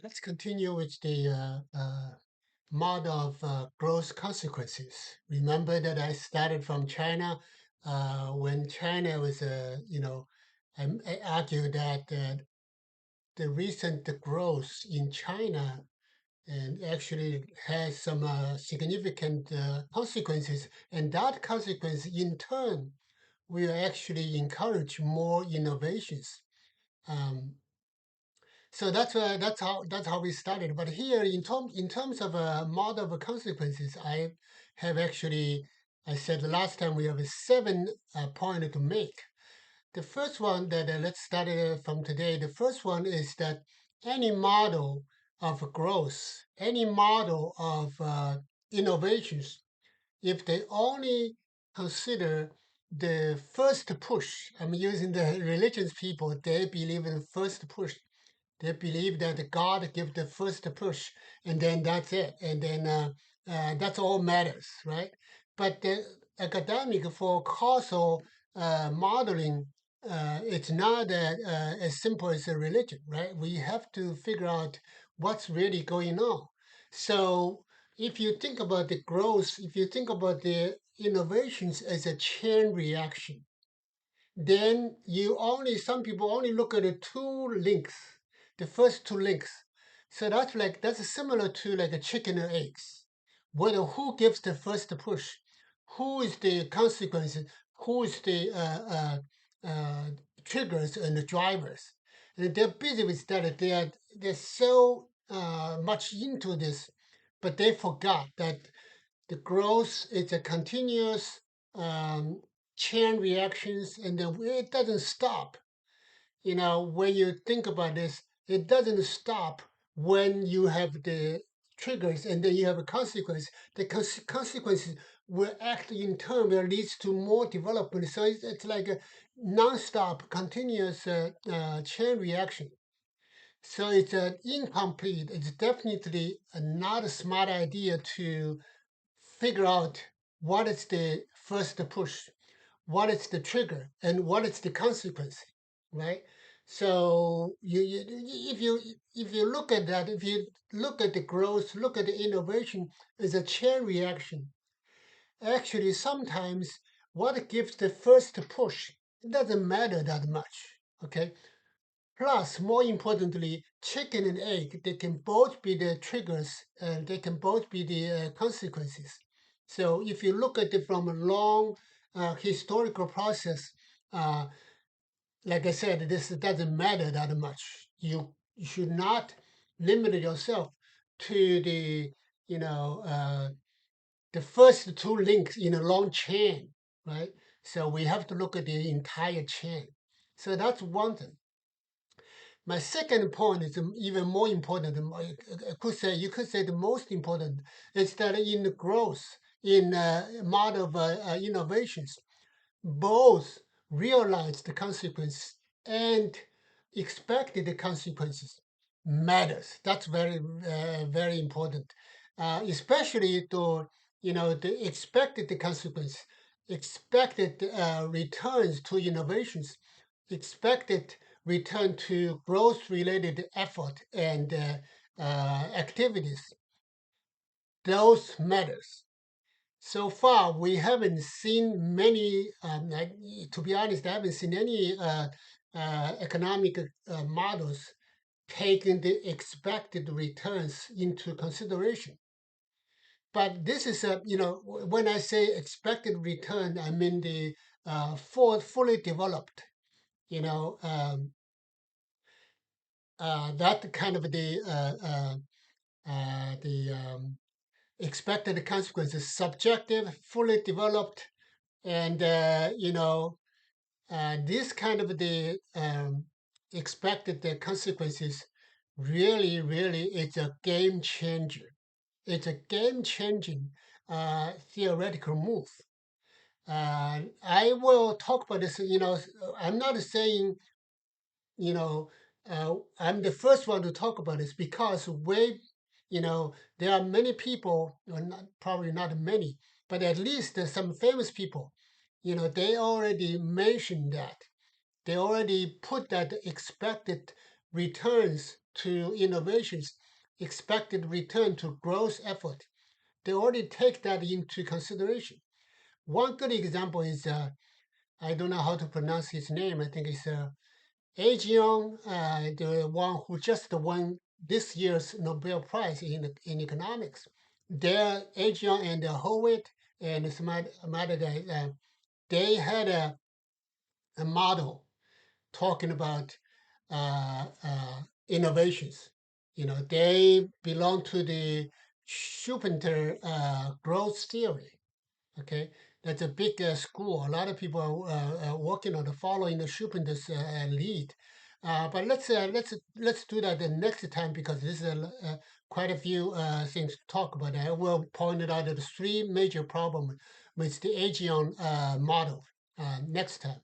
Let's continue with the model of growth consequences. Remember that I started from China. When China was, I argue that the recent growth in China and actually has some significant consequences, and that consequence in turn will actually encourage more innovations. Um, So that's how we started. But here, in terms of a model of consequences, I have actually I said last time we have a seven point to make. The first one that let's start from today. The first one is that any model of growth, any model of innovations, if they only consider the first push, I'm using the religious people, they believe in first push. They believe that God gives the first push, and then that's it, and then that's all matters, right? But the academic for causal modeling, it's not as simple as a religion, right? We have to figure out what's really going on. So if you think about the growth, if you think about the innovations as a chain reaction, then some people only look at the two links, the first two links. So that's similar to like a chicken and eggs. Whether who gives the first push, who is the consequences, who is the uh, triggers and the drivers. And they're busy with that. They're so much into this, but they forgot that the growth is a continuous um, chain reactions, and then it doesn't stop. When you think about this, it doesn't stop when you have the triggers and then you have a consequence. The consequences will act in turn, will leads to more development. So it's like a non-stop, continuous chain reaction. So it's incomplete. It's definitely not a smart idea to figure out what is the first push, what is the trigger, and what is the consequence, right? So if you look at that, if you look at the growth, look at the innovation as a chain reaction, actually sometimes what gives the first push, it doesn't matter that much. Okay. Plus, more importantly, chicken and egg, they can both be the triggers and they can both be the consequences. So if you look at it from a long historical process, uh, like I said, this doesn't matter that much. You should not limit yourself to you know, uh, the first two links in a long chain, right? So we have to look at the entire chain. So that's one thing. My second point is even more important. You could say the most important is that in the growth, in model of innovations, both realize the consequence and expected the consequences matters. That's very important, especially to the expected consequence, expected returns to innovations, expected return to growth related effort and activities. Those matters. So far, we haven't seen many. To be honest, I haven't seen any economic models taking the expected returns into consideration. But this is when I say expected return, I mean the fully developed. You know, that kind of the expected consequences, subjective, fully developed, and this kind of the expected the consequences really it's a game changer. It's a game changing theoretical move. I will talk about this. I'm not saying you know, I'm the first one to talk about this because there are many people, or not, probably not many, but at least there's some famous people. They already mentioned that. They already put that expected returns to innovations, expected return to growth effort. They already take that into consideration. One good example is I don't know how to pronounce his name. I think it's Ajian, the one who just won this year's Nobel Prize in economics. There, Ajian and Howitt and some other guys, they had a model talking about innovations. You know, they belong to the Schumpeter growth theory. Okay, that's a big school. A lot of people are working on the following the Schumpeter's lead. But let's do that the next time because this is quite a few things to talk about. I will point it out the three major problems with the Aegean model next time.